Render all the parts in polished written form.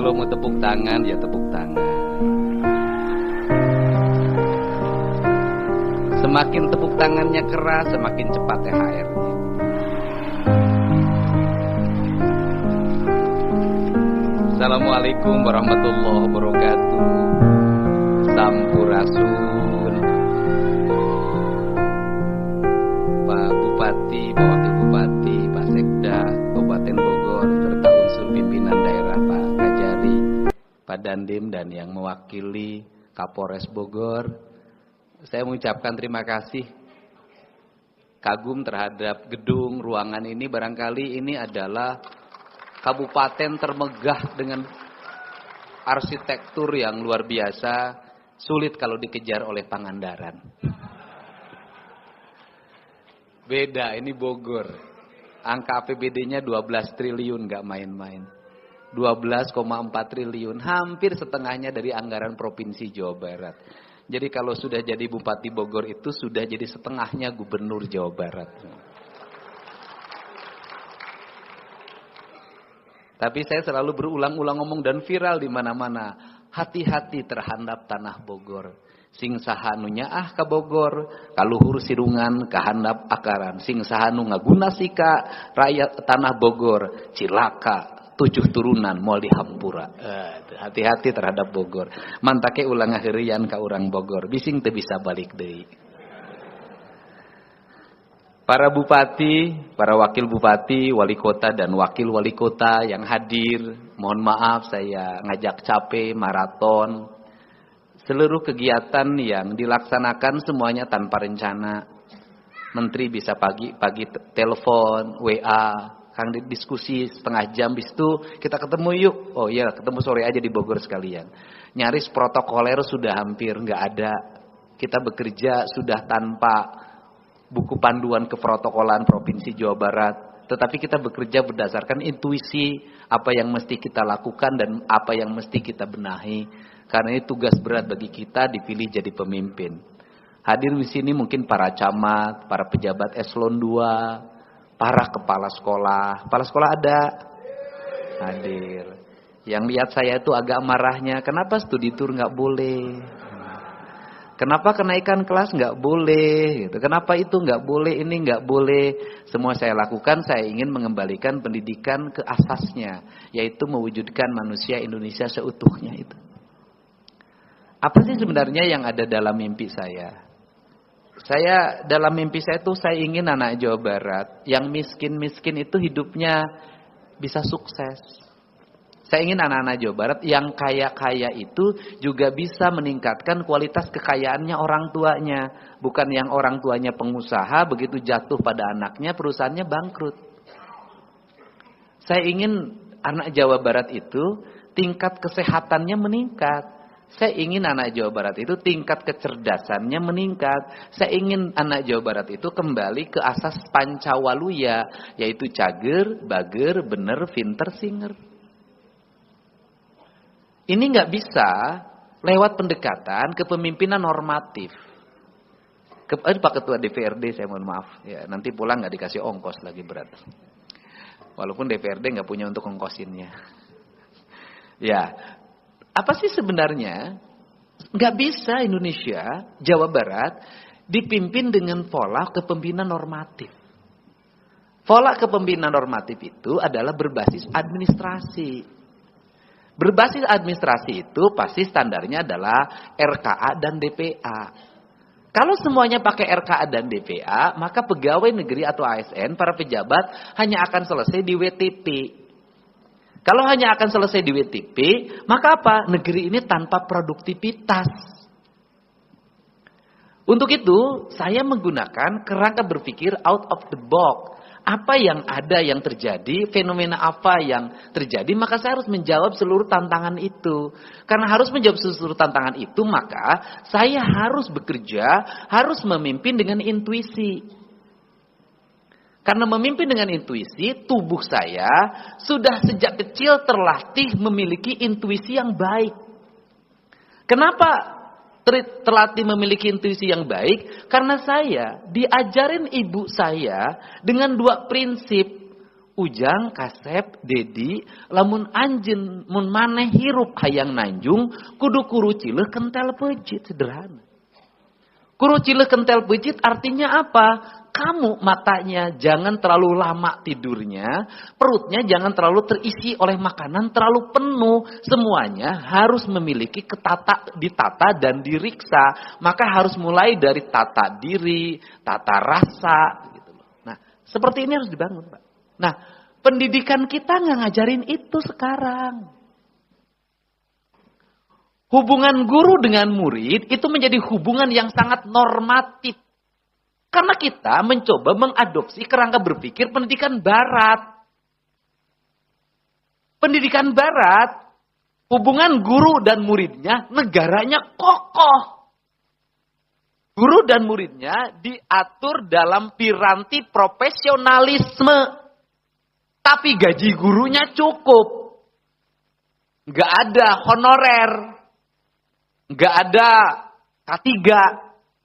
Kalau mau tepuk tangan, ya tepuk tangan. Semakin tepuk tangannya keras, semakin cepat THR-nya. Assalamualaikum warahmatullahi wabarakatuh. Sampurasun. Pak Bupati, Pak Wakil Bupati, Pak Sekda Kabupaten Bogor, serta unsur pimpinan daerah Pak Kajari, Pak Dandim, dan yang mewakili Kapolres Bogor, saya mengucapkan terima kasih. Kagum terhadap gedung, ruangan ini. Barangkali ini adalah kabupaten termegah dengan arsitektur yang luar biasa, sulit kalau dikejar oleh Pangandaran. Beda, ini Bogor. Angka APBD-nya 12 triliun, gak main-main. 12,4 triliun, hampir setengahnya dari anggaran Provinsi Jawa Barat. Jadi kalau sudah jadi Bupati Bogor itu sudah jadi setengahnya Gubernur Jawa Barat. Tapi saya selalu berulang-ulang ngomong dan viral di mana-mana. Hati-hati terhadap tanah Bogor. Sing sahanu nyaah ka Bogor, kaluhur sirungan kahandap akaran. Sing sahanu ngaguna sika rakyat tanah Bogor, cilaka 7 turunan moal dihampura. Hati-hati terhadap Bogor. Mantake ulang ngaheurian ka urang Bogor, bising teu bisa balik deui. Para bupati, para wakil bupati, wali kota dan wakil wali kota yang hadir, mohon maaf saya ngajak capek, maraton. Seluruh kegiatan yang dilaksanakan semuanya tanpa rencana. Menteri bisa pagi telepon, WA, Kang diskusi setengah jam, bis itu kita ketemu yuk. Oh iya, ketemu sore aja di Bogor sekalian. Nyaris protokoler sudah hampir nggak ada. Kita bekerja sudah tanpa buku panduan keprotokolan Provinsi Jawa Barat. Tetapi kita bekerja berdasarkan intuisi apa yang mesti kita lakukan dan apa yang mesti kita benahi. Karena ini tugas berat bagi kita dipilih jadi pemimpin. Hadir di sini mungkin para camat, para pejabat eselon 2, para kepala sekolah. Kepala sekolah ada? Hadir. Yang lihat saya itu agak marahnya, kenapa studi tour nggak boleh? Kenapa kenaikan kelas nggak boleh? Gitu. Kenapa itu nggak boleh? Ini nggak boleh. Semua saya lakukan. Saya ingin mengembalikan pendidikan ke asasnya, yaitu mewujudkan manusia Indonesia seutuhnya itu. Apa sih sebenarnya yang ada dalam mimpi saya? Dalam mimpi saya itu saya ingin anak Jawa Barat yang miskin-miskin itu hidupnya bisa sukses. Saya ingin anak-anak Jawa Barat yang kaya-kaya itu juga bisa meningkatkan kualitas kekayaannya orang tuanya. Bukan yang orang tuanya pengusaha, begitu jatuh pada anaknya perusahaannya bangkrut. Saya ingin anak Jawa Barat itu tingkat kesehatannya meningkat. Saya ingin anak Jawa Barat itu tingkat kecerdasannya meningkat. Saya ingin anak Jawa Barat itu kembali ke asas Pancawaluya, yaitu cager, bager, bener, pinter, singer. Ini nggak bisa lewat pendekatan kepemimpinan normatif. Pak Ketua DPRD, saya mohon maaf, ya nanti pulang nggak dikasih ongkos lagi berat. Walaupun DPRD nggak punya untuk ongkosinnya. Ya, apa sih sebenarnya? Nggak bisa Indonesia, Jawa Barat dipimpin dengan pola kepemimpinan normatif. Pola kepemimpinan normatif itu adalah berbasis administrasi. Berbasis administrasi itu pasti standarnya adalah RKA dan DPA. Kalau semuanya pakai RKA dan DPA, maka pegawai negeri atau ASN, para pejabat hanya akan selesai di WTP. Kalau hanya akan selesai di WTP, maka apa? Negeri ini tanpa produktivitas. Untuk itu, saya menggunakan kerangka berpikir out of the box. Apa yang ada yang terjadi, fenomena apa yang terjadi, maka saya harus menjawab seluruh tantangan itu. Karena harus menjawab seluruh tantangan itu, maka saya harus bekerja, harus memimpin dengan intuisi. Karena memimpin dengan intuisi, tubuh saya sudah sejak kecil terlatih memiliki intuisi yang baik. Kenapa terlatih memiliki intuisi yang baik? Karena saya diajarin ibu saya dengan 2 prinsip. Ujang, Kasep, Dedi, lamun anjeun mun maneh hirup hayang nanjung, kudu kuru cileuh kentel peujit, sederhana. Kuru cileuh kentel peujit artinya apa? Kamu matanya jangan terlalu lama tidurnya, perutnya jangan terlalu terisi oleh makanan terlalu penuh. Semuanya harus memiliki ditata dan diriksa. Maka harus mulai dari tata diri, tata rasa gitu loh. Nah, seperti ini harus dibangun, Pak. Nah, pendidikan kita nggak ngajarin itu sekarang. Hubungan guru dengan murid itu menjadi hubungan yang sangat normatif. Karena kita mencoba mengadopsi kerangka berpikir pendidikan barat. Pendidikan barat, hubungan guru dan muridnya, negaranya kokoh. Guru dan muridnya diatur dalam piranti profesionalisme. Tapi gaji gurunya cukup. Nggak ada honorer. Nggak ada K3.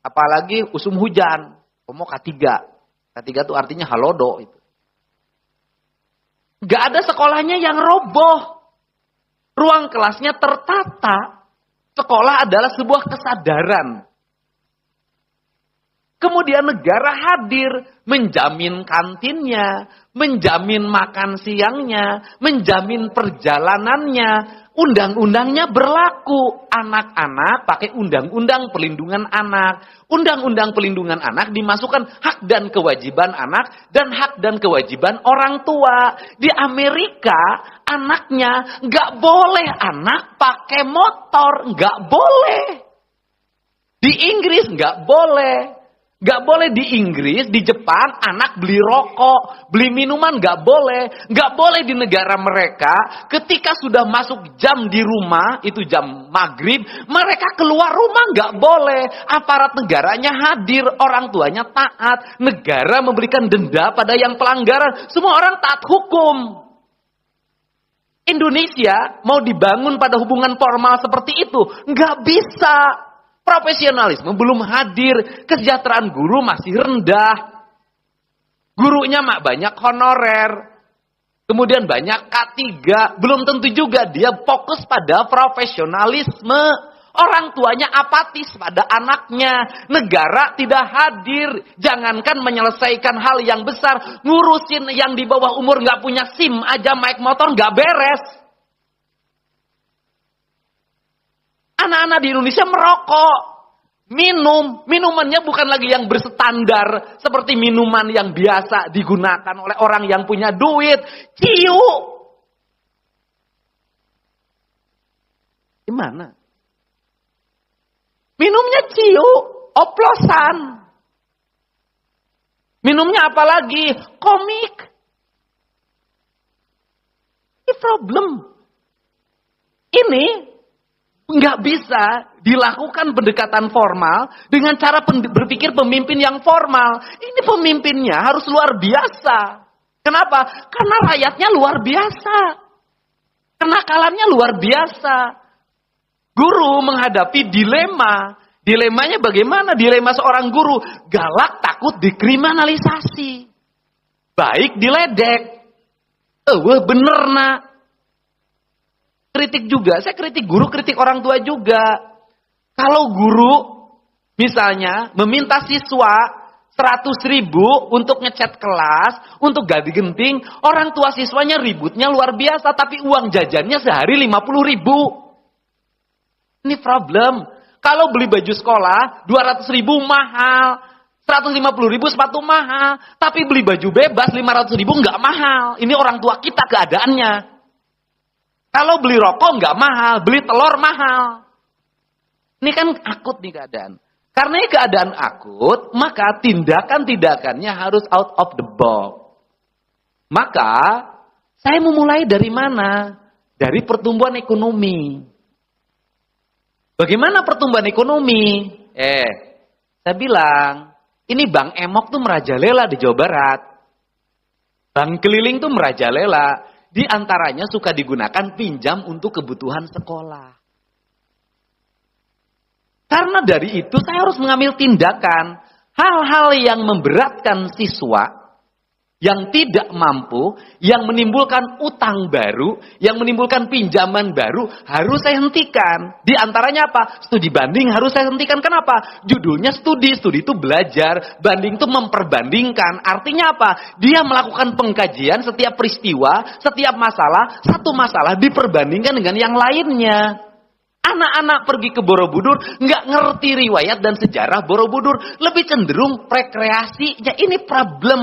Apalagi usum hujan. Mau K3. K3 itu artinya halodo. Itu. Nggak ada sekolahnya yang roboh. Ruang kelasnya tertata. Sekolah adalah sebuah kesadaran. Kemudian negara hadir menjamin kantinnya, menjamin makan siangnya, menjamin perjalanannya. Undang-undangnya berlaku. Anak-anak pakai undang-undang perlindungan anak. Undang-undang perlindungan anak dimasukkan hak dan kewajiban anak dan hak dan kewajiban orang tua. Di Amerika anaknya nggak boleh anak pakai motor, nggak boleh. Di Inggris nggak boleh. Gak boleh di Inggris, di Jepang, anak beli rokok, beli minuman gak boleh. Gak boleh di negara mereka, ketika sudah masuk jam di rumah, itu jam maghrib, mereka keluar rumah gak boleh. Aparat negaranya hadir, orang tuanya taat. Negara memberikan denda pada yang pelanggaran. Semua orang taat hukum. Indonesia mau dibangun pada hubungan formal seperti itu, gak bisa. Profesionalisme belum hadir, kesejahteraan guru masih rendah. Gurunya banyak honorer, kemudian banyak K3, belum tentu juga dia fokus pada profesionalisme. Orang tuanya apatis pada anaknya, negara tidak hadir. Jangankan menyelesaikan hal yang besar, ngurusin yang di bawah umur nggak punya SIM aja naik motor nggak beres. Anak-anak di Indonesia merokok, minumannya bukan lagi yang berstandar seperti minuman yang biasa digunakan oleh orang yang punya duit. Ciu. Gimana? Minumnya ciu, oplosan. Minumnya apa lagi? Komik. Ini problem. Ini nggak bisa dilakukan pendekatan formal dengan cara berpikir pemimpin yang formal. Ini pemimpinnya harus luar biasa. Kenapa? Karena rakyatnya luar biasa. Kenakalannya luar biasa. Guru menghadapi dilema. Dilemanya bagaimana? Dilema seorang guru. Galak takut dikriminalisasi. Baik diledek. Bener nak. Kritik juga, saya kritik guru, kritik orang tua juga. Kalau guru misalnya meminta siswa 100.000 untuk ngecat kelas, untuk ganti genting, orang tua siswanya ributnya luar biasa, tapi uang jajannya sehari 50.000. Ini problem. Kalau beli baju sekolah 200.000 mahal, 150.000 sepatu mahal, tapi beli baju bebas 500.000 nggak mahal. Ini orang tua kita keadaannya. Kalau beli rokok nggak mahal, beli telur mahal. Ini kan akut nih keadaan. Karena ini keadaan akut, maka tindakan-tindakannya harus out of the box. Maka, saya memulai dari mana? Dari pertumbuhan ekonomi. Bagaimana pertumbuhan ekonomi? Saya bilang, ini Bank Emok tuh merajalela di Jawa Barat. Bank keliling tuh merajalela. Di antaranya suka digunakan pinjam untuk kebutuhan sekolah. Karena dari itu saya harus mengambil tindakan. Hal-hal yang memberatkan siswa, yang tidak mampu, yang menimbulkan utang baru, yang menimbulkan pinjaman baru, harus saya hentikan. Di antaranya apa? Studi banding harus saya hentikan. Kenapa? Judulnya studi itu belajar, banding itu memperbandingkan. Artinya apa? Dia melakukan pengkajian setiap peristiwa, setiap masalah, satu masalah diperbandingkan dengan yang lainnya. Anak-anak pergi ke Borobudur, nggak ngerti riwayat dan sejarah Borobudur, lebih cenderung rekreasinya. Ini problem.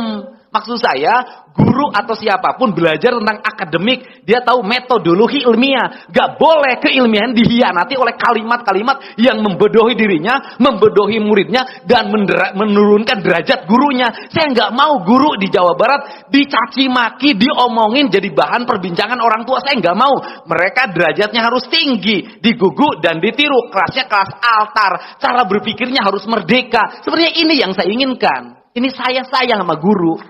Maksud saya, guru atau siapapun belajar tentang akademik, dia tahu metodologi ilmiah. Gak boleh keilmiahan dihianati oleh kalimat-kalimat yang membodohi dirinya, membodohi muridnya, dan menurunkan derajat gurunya. Saya nggak mau guru di Jawa Barat dicaci maki, diomongin jadi bahan perbincangan orang tua. Saya nggak mau. Mereka derajatnya harus tinggi, digugu dan ditiru. Kelasnya kelas altar, cara berpikirnya harus merdeka. Sebenarnya ini yang saya inginkan. Ini saya sayang sama guru.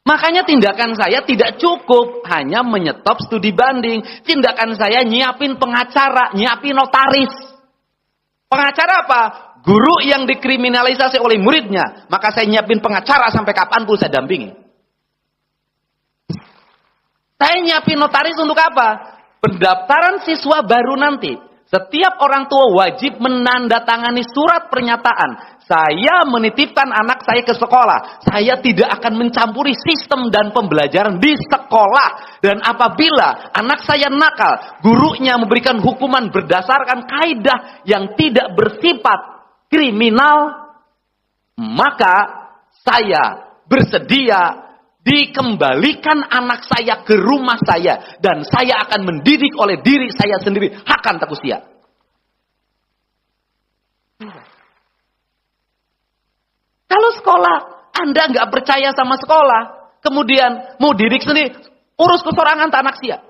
Makanya tindakan saya tidak cukup hanya menyetop studi banding. Tindakan saya nyiapin pengacara, nyiapin notaris. Pengacara apa? Guru yang dikriminalisasi oleh muridnya. Maka saya nyiapin pengacara sampai kapanpun saya dampingi. Saya nyiapin notaris untuk apa? Pendaftaran siswa baru nanti. Setiap orang tua wajib menandatangani surat pernyataan. Saya menitipkan anak saya ke sekolah. Saya tidak akan mencampuri sistem dan pembelajaran di sekolah. Dan apabila anak saya nakal, gurunya memberikan hukuman berdasarkan kaidah yang tidak bersifat kriminal, maka saya bersedia dikembalikan anak saya ke rumah saya. Dan saya akan mendidik oleh diri saya sendiri. Hakan takusia. Kalau sekolah, Anda nggak percaya sama sekolah, kemudian mau didik sendiri, urus kesorangan anak sia.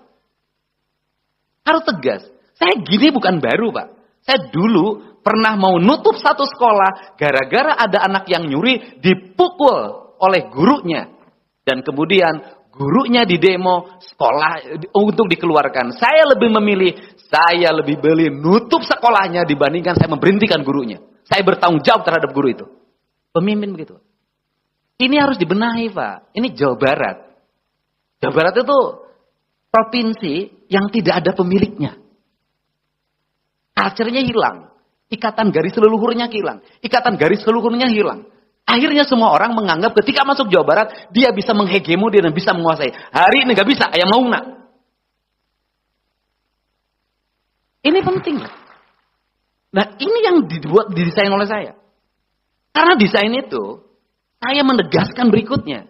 Harus tegas. Saya gini bukan baru, Pak. Saya dulu pernah mau nutup satu sekolah, gara-gara ada anak yang nyuri, dipukul oleh gurunya. Dan kemudian gurunya didemo sekolah untuk dikeluarkan. Saya lebih memilih, saya lebih beli nutup sekolahnya dibandingkan saya memberhentikan gurunya. Saya bertanggung jawab terhadap guru itu. Pemimpin begitu. Ini harus dibenahi, Pak. Ini Jawa Barat. Jawa Barat itu provinsi yang tidak ada pemiliknya. Culture-nya hilang. Ikatan garis leluhurnya hilang. Ikatan garis leluhurnya hilang. Akhirnya semua orang menganggap ketika masuk Jawa Barat, dia bisa menghegemoni dan bisa menguasai. Hari ini nggak bisa, ayam mauna. Ini penting. Nah, ini yang didesain oleh saya. Karena desain itu, saya menegaskan berikutnya.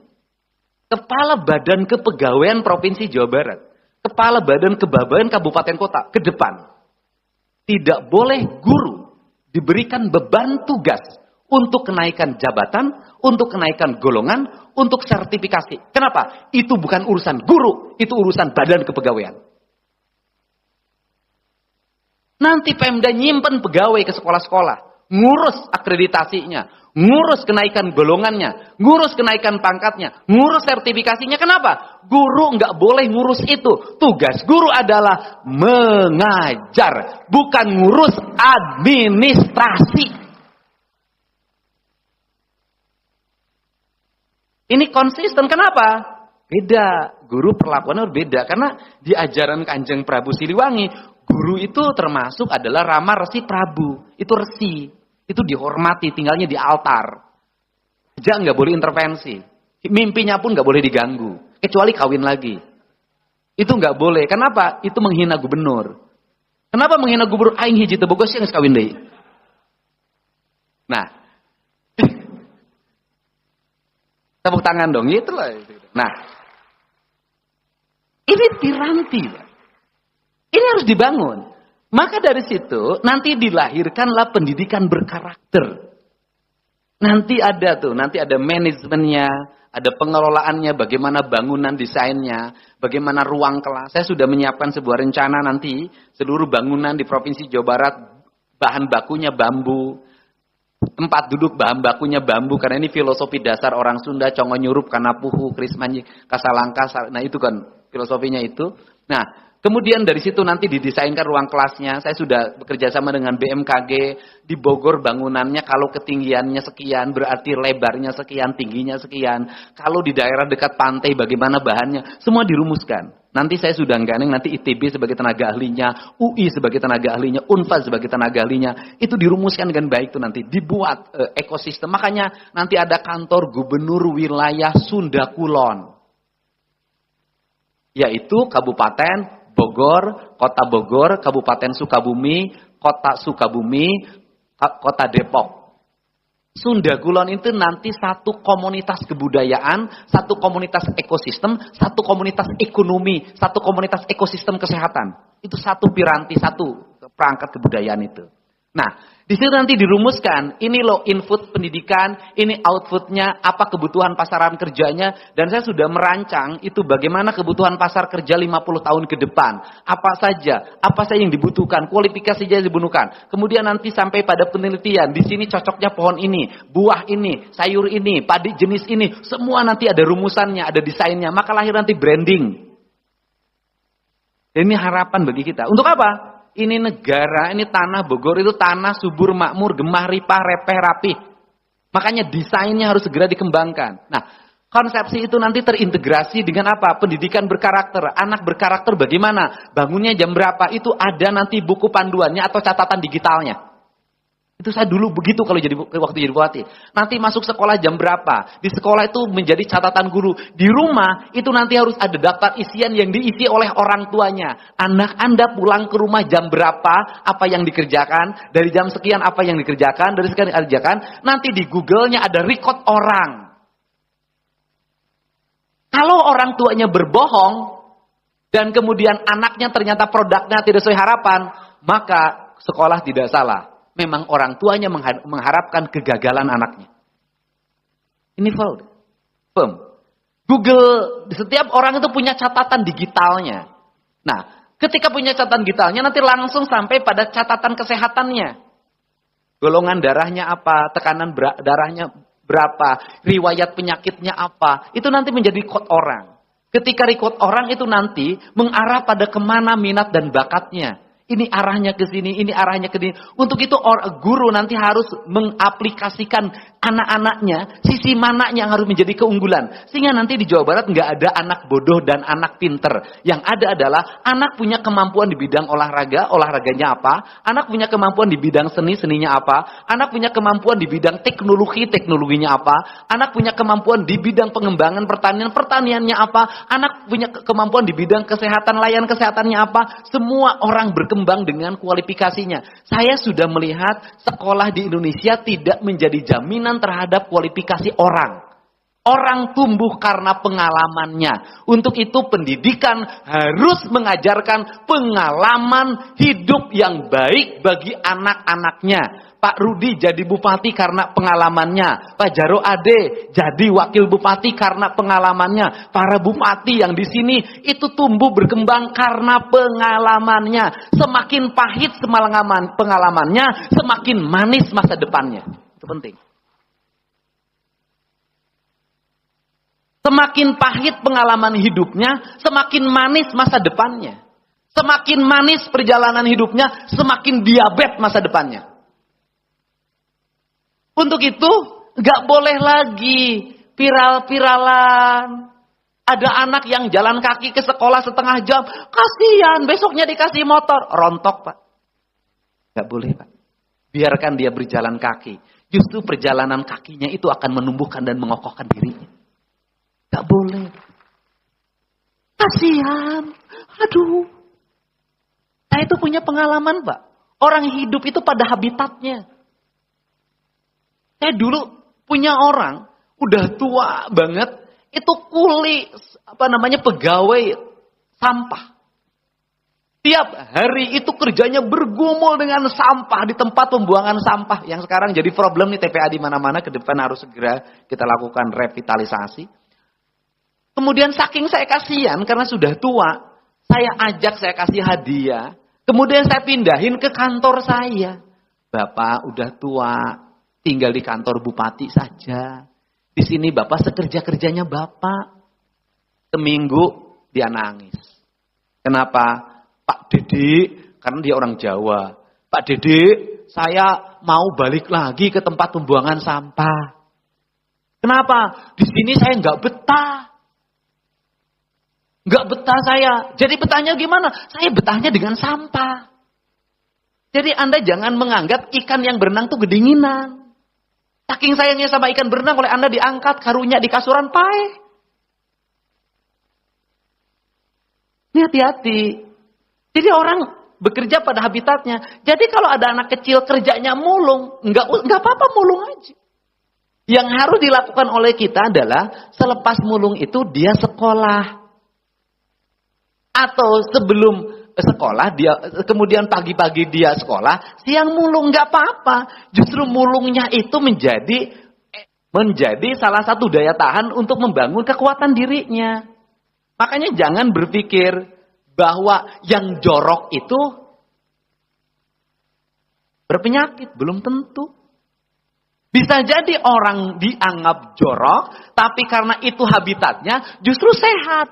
Kepala Badan Kepegawaian Provinsi Jawa Barat, Kepala Badan Kepegawaian Kabupaten Kota, ke depan. Tidak boleh guru diberikan beban tugas untuk kenaikan jabatan, untuk kenaikan golongan, untuk sertifikasi. Kenapa? Itu bukan urusan guru, itu urusan Badan Kepegawaian. Nanti Pemda nyimpen pegawai ke sekolah-sekolah. Ngurus akreditasinya, ngurus kenaikan golongannya, ngurus kenaikan pangkatnya, ngurus sertifikasinya. Kenapa? Guru nggak boleh ngurus itu. Tugas guru adalah mengajar, bukan ngurus administrasi. Ini konsisten. Kenapa? Beda. Guru perlakuannya berbeda. Karena di ajaran Kanjeng Prabu Siliwangi, guru itu termasuk adalah Rama Resi Prabu. Itu resi. Itu dihormati, tinggalnya di altar. Raja nggak boleh intervensi. Mimpinya pun nggak boleh diganggu. Kecuali kawin lagi. Itu nggak boleh. Kenapa? Itu menghina gubernur. Kenapa menghina gubernur? Aing hiji teu bogos yang kawin deui. Nah. Tepuk tangan dong. Itulah. Nah. Ini piranti. Ini harus dibangun. Maka dari situ nanti dilahirkanlah pendidikan berkarakter. Nanti ada manajemennya, ada pengelolaannya, bagaimana bangunan desainnya, bagaimana ruang kelas. Saya sudah menyiapkan sebuah rencana nanti seluruh bangunan di Provinsi Jawa Barat bahan bakunya bambu. Tempat duduk bahan bakunya bambu karena ini filosofi dasar orang Sunda, congo nyurup kana puhu, krismanji, kasalangka. Nah, itu kan filosofinya itu. Nah, Kemudian dari situ nanti didesainkan ruang kelasnya. Saya sudah bekerja sama dengan BMKG. Di Bogor bangunannya kalau ketinggiannya sekian, berarti lebarnya sekian, tingginya sekian. Kalau di daerah dekat pantai bagaimana bahannya. Semua dirumuskan. Nanti saya sudah gandeng nanti ITB sebagai tenaga ahlinya, UI sebagai tenaga ahlinya, Unpad sebagai tenaga ahlinya. Itu dirumuskan dengan baik tuh nanti. Dibuat ekosistem. Makanya nanti ada kantor gubernur wilayah Sunda Kulon. Yaitu Kabupaten Bogor, Kota Bogor, Kabupaten Sukabumi, Kota Sukabumi, Kota Depok. Sunda Kulon itu nanti satu komunitas kebudayaan, satu komunitas ekosistem, satu komunitas ekonomi, satu komunitas ekosistem kesehatan. Itu satu piranti, satu perangkat kebudayaan itu. Nah, di situ nanti dirumuskan, ini loh input pendidikan, ini outputnya, apa kebutuhan pasaran kerjanya, dan saya sudah merancang itu bagaimana kebutuhan pasar kerja 50 tahun ke depan. Apa saja yang dibutuhkan, kualifikasi yang dibutuhkan. Kemudian nanti sampai pada penelitian, di sini cocoknya pohon ini, buah ini, sayur ini, padi jenis ini, semua nanti ada rumusannya, ada desainnya, maka lahir nanti branding. Dan ini harapan bagi kita. Untuk apa? Ini negara, ini tanah Bogor itu tanah subur, makmur, gemah, ripah, repeh, rapih. Makanya desainnya harus segera dikembangkan. Nah, konsepsi itu nanti terintegrasi dengan apa? Pendidikan berkarakter. Anak berkarakter bagaimana? Bangunnya jam berapa? Itu ada nanti buku panduannya atau catatan digitalnya. Itu saya dulu begitu kalau waktu jadi bupati. Nanti masuk sekolah jam berapa? Di sekolah itu menjadi catatan guru. Di rumah itu nanti harus ada daftar isian yang diisi oleh orang tuanya. Anak Anda pulang ke rumah jam berapa? Apa yang dikerjakan? Dari jam sekian apa yang dikerjakan? Dari sekian dikerjakan. Nanti di Google-nya ada record orang. Kalau orang tuanya berbohong dan kemudian anaknya ternyata produknya tidak sesuai harapan, maka sekolah tidak salah. Memang orang tuanya mengharapkan kegagalan anaknya. Ini firm. Google, setiap orang itu punya catatan digitalnya. Nah, ketika punya catatan digitalnya, nanti langsung sampai pada catatan kesehatannya. Golongan darahnya apa, tekanan darahnya berapa, riwayat penyakitnya apa. Itu nanti menjadi kode orang. Ketika record orang itu nanti mengarah pada kemana minat dan bakatnya. Ini arahnya ke sini, ini arahnya ke sini. Untuk itu guru nanti harus mengaplikasikan anak-anaknya, sisi mananya yang harus menjadi keunggulan. Sehingga nanti di Jawa Barat nggak ada anak bodoh dan anak pinter. Yang ada adalah anak punya kemampuan di bidang olahraga, olahraganya apa. Anak punya kemampuan di bidang seni, seninya apa. Anak punya kemampuan di bidang teknologi, teknologinya apa. Anak punya kemampuan di bidang pengembangan pertanian, pertaniannya apa. Anak punya kemampuan di bidang kesehatan, layanan kesehatannya apa. Semua orang berkembang dengan kualifikasinya. Saya sudah melihat sekolah di Indonesia tidak menjadi jaminan terhadap kualifikasi orang. Orang tumbuh karena pengalamannya. Untuk itu pendidikan harus mengajarkan pengalaman hidup yang baik bagi anak-anaknya. Pak Rudi jadi bupati karena pengalamannya. Pak Jaro Ade jadi wakil bupati karena pengalamannya. Para bupati yang di sini itu tumbuh berkembang karena pengalamannya. Semakin pahit pengalamannya, semakin manis masa depannya. Itu penting. Semakin pahit pengalaman hidupnya, semakin manis masa depannya. Semakin manis perjalanan hidupnya, semakin diabetes masa depannya. Untuk itu, gak boleh lagi viral-viralan. Ada anak yang jalan kaki ke sekolah setengah jam. Kasihan, besoknya dikasih motor. Rontok, Pak. Gak boleh, Pak. Biarkan dia berjalan kaki. Justru perjalanan kakinya itu akan menumbuhkan dan mengokohkan dirinya. Gak boleh. Kasihan. Aduh. Saya itu punya pengalaman, Pak. Orang hidup itu pada habitatnya. Saya dulu punya orang, udah tua banget, itu kuli, pegawai sampah. Tiap hari itu kerjanya bergumul dengan sampah di tempat pembuangan sampah. Yang sekarang jadi problem nih TPA di mana-mana, ke depan harus segera kita lakukan revitalisasi. Kemudian saking saya kasihan karena sudah tua, saya ajak, saya kasih hadiah. Kemudian saya pindahin ke kantor saya. Bapak udah tua, tinggal di kantor bupati saja. Di sini Bapak sekerja-kerjanya Bapak. Seminggu dia nangis. Kenapa? Pak Dedek, karena dia orang Jawa. Pak Dedek, saya mau balik lagi ke tempat pembuangan sampah. Kenapa? Di sini saya nggak betah. Nggak betah saya. Jadi betahnya gimana? Saya betahnya dengan sampah. Jadi Anda jangan menganggap ikan yang berenang tuh kedinginan. Saking sayangnya sama ikan berenang, oleh Anda diangkat karunya di kasuran pae. Ini hati-hati. Jadi orang bekerja pada habitatnya. Jadi kalau ada anak kecil kerjanya mulung, nggak apa-apa mulung aja. Yang harus dilakukan oleh kita adalah selepas mulung itu dia sekolah. Atau sebelum sekolah dia kemudian pagi-pagi dia sekolah, siang mulung nggak apa-apa. Justru mulungnya itu menjadi salah satu daya tahan untuk membangun kekuatan dirinya. Makanya jangan berpikir bahwa yang jorok itu berpenyakit, belum tentu. Bisa jadi orang dianggap jorok, tapi karena itu habitatnya justru sehat.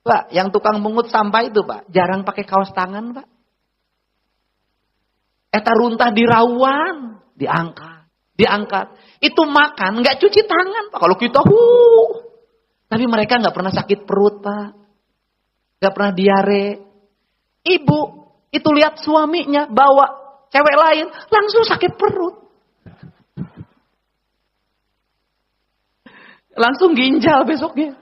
Pak, yang tukang mungut sampah itu Pak, jarang pakai kaos tangan Pak. Eta runtah di rawuan, diangkat. Itu makan, nggak cuci tangan Pak. Kalau kita, tapi mereka nggak pernah sakit perut Pak. Nggak pernah diare. Ibu, itu lihat suaminya bawa cewek lain, langsung sakit perut. Langsung ginjal besoknya.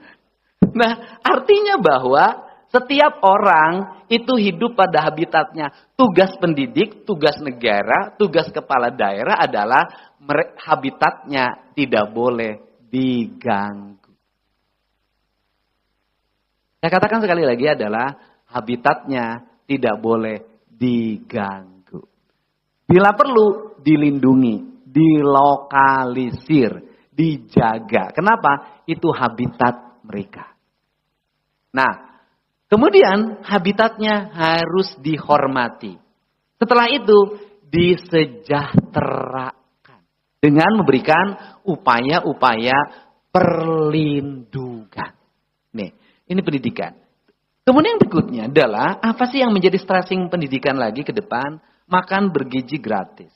Nah, artinya bahwa setiap orang itu hidup pada habitatnya. Tugas pendidik, tugas negara, tugas kepala daerah adalah habitatnya tidak boleh diganggu. Saya katakan sekali lagi adalah habitatnya tidak boleh diganggu. Bila perlu dilindungi, dilokalisir, dijaga. Kenapa? Itu habitat mereka. Nah, kemudian habitatnya harus dihormati. Setelah itu disejahterakan dengan memberikan upaya-upaya perlindungan. Nih, ini pendidikan. Kemudian yang berikutnya adalah apa sih yang menjadi stressing pendidikan lagi ke depan? Makan bergizi gratis.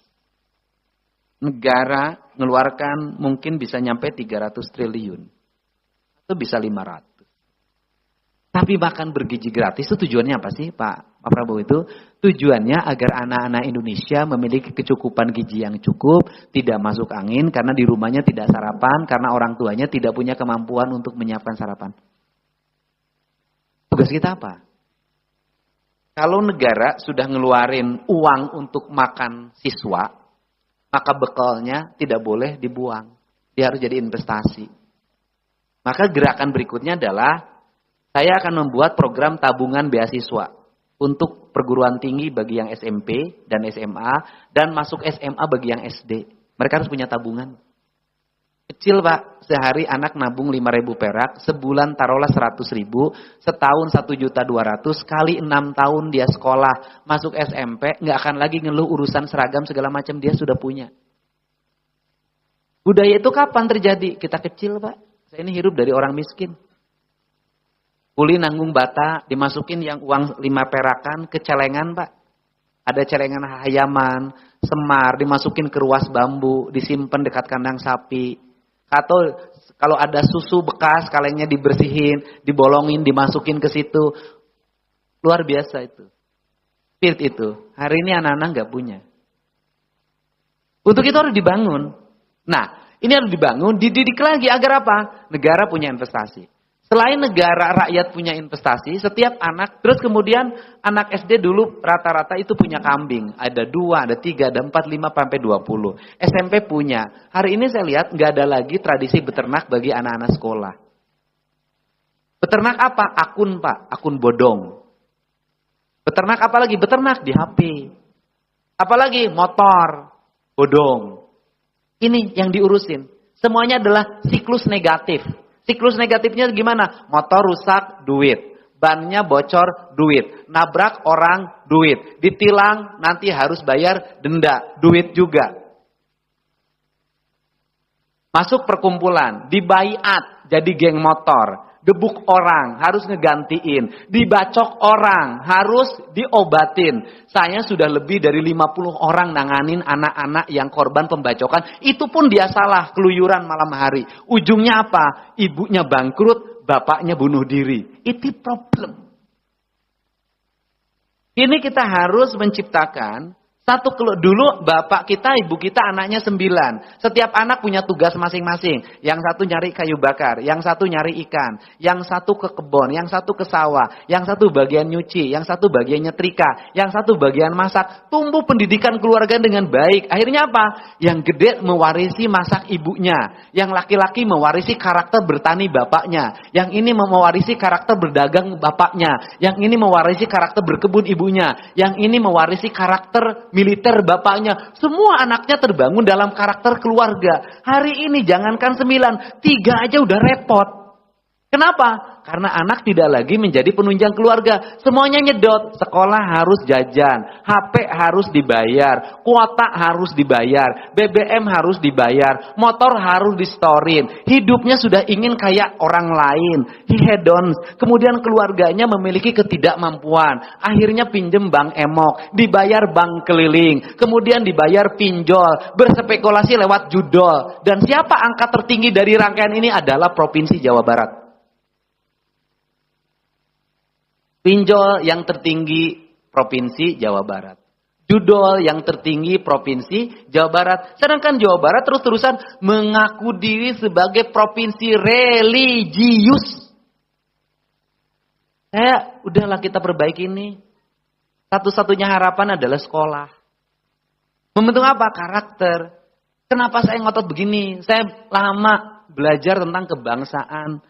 Negara mengeluarkan mungkin bisa nyampe 300 triliun. Atau bisa 500. Tapi makan bergizi gratis itu tujuannya apa sih Pak Prabowo itu? Tujuannya agar anak-anak Indonesia memiliki kecukupan gizi yang cukup. Tidak masuk angin karena di rumahnya tidak sarapan. Karena orang tuanya tidak punya kemampuan untuk menyiapkan sarapan. Tugas kita apa? Kalau negara sudah ngeluarin uang untuk makan siswa, maka bekalnya tidak boleh dibuang. Dia harus jadi investasi. Maka gerakan berikutnya adalah saya akan membuat program tabungan beasiswa untuk perguruan tinggi bagi yang SMP dan SMA dan masuk SMA bagi yang SD. Mereka harus punya tabungan. Kecil Pak, sehari anak nabung 5.000 perak, sebulan taruhlah 100.000, setahun 1.200.000, kali 6 tahun dia sekolah, masuk SMP, nggak akan lagi ngeluh urusan seragam segala macam dia sudah punya. Budaya itu kapan terjadi? Kita kecil Pak, saya ini hidup dari orang miskin. Kuli nanggung bata, dimasukin yang uang 5 perakan ke celengan Pak. Ada celengan hayaman, semar, dimasukin ke ruas bambu, disimpan dekat kandang sapi. Atau kalau ada susu bekas, kalengnya dibersihin, dibolongin, dimasukin ke situ. Luar biasa itu. Spirit itu. Hari ini anak-anak nggak punya. Untuk itu harus dibangun. Nah, ini harus dibangun, dididik lagi agar apa? Negara punya investasi. Selain negara, rakyat punya investasi, setiap anak, terus kemudian anak SD dulu rata-rata itu punya kambing. Ada 2, ada 3, ada 4, 5, sampai 20. SMP punya. Hari ini saya lihat nggak ada lagi tradisi beternak bagi anak-anak sekolah. Beternak apa? Akun Pak, akun bodong. Beternak apa lagi? Beternak di HP. Apalagi motor, bodong. Ini yang diurusin. Semuanya adalah siklus negatif. Siklus negatifnya gimana? Motor rusak, duit. Bannya bocor, duit. Nabrak orang, duit. Ditilang, nanti harus bayar denda, duit juga. Masuk perkumpulan, dibaiat. jadi geng motor. Gebuk orang, harus ngegantiin. Dibacok orang, harus diobatin. Saya sudah lebih dari 50 orang nanganin anak-anak yang korban pembacokan. Itu pun dia salah, keluyuran malam hari. Ujungnya apa? Ibunya bangkrut, bapaknya bunuh diri. Itu problem. Ini kita harus menciptakan dulu bapak kita, ibu kita anaknya 9. Setiap anak punya tugas masing-masing. Yang satu nyari kayu bakar, yang satu nyari ikan, yang satu ke kebun, yang satu ke sawah, yang satu bagian nyuci, yang satu bagian nyetrika, yang satu bagian masak. Tumbuh pendidikan keluarga dengan baik. Akhirnya apa? Yang gede mewarisi masak ibunya. Yang laki-laki mewarisi karakter bertani bapaknya. Yang ini mewarisi karakter berdagang bapaknya. Yang ini mewarisi karakter berkebun ibunya. Yang ini mewarisi karakter militer bapaknya. Semua anaknya terbangun dalam karakter keluarga. Hari ini jangankan 9, 3 aja udah repot. Kenapa? Karena anak tidak lagi menjadi penunjang keluarga. Semuanya nyedot. Sekolah harus jajan. HP harus dibayar. Kuota harus dibayar. BBM harus dibayar. Motor harus distorin. Hidupnya sudah ingin kayak orang lain. Hedon. Kemudian keluarganya memiliki ketidakmampuan. Akhirnya pinjem bank emok. Dibayar bank keliling. Kemudian dibayar pinjol. Berspekulasi lewat judol. Dan siapa angka tertinggi dari rangkaian ini adalah Provinsi Jawa Barat. Pinjol yang tertinggi Provinsi Jawa Barat. Judol yang tertinggi Provinsi Jawa Barat. Sedangkan Jawa Barat terus-terusan mengaku diri sebagai provinsi religius. Udahlah kita perbaiki ini. Satu-satunya harapan adalah sekolah. Membentuk apa? Karakter. Kenapa saya ngotot begini? Saya lama belajar tentang kebangsaan.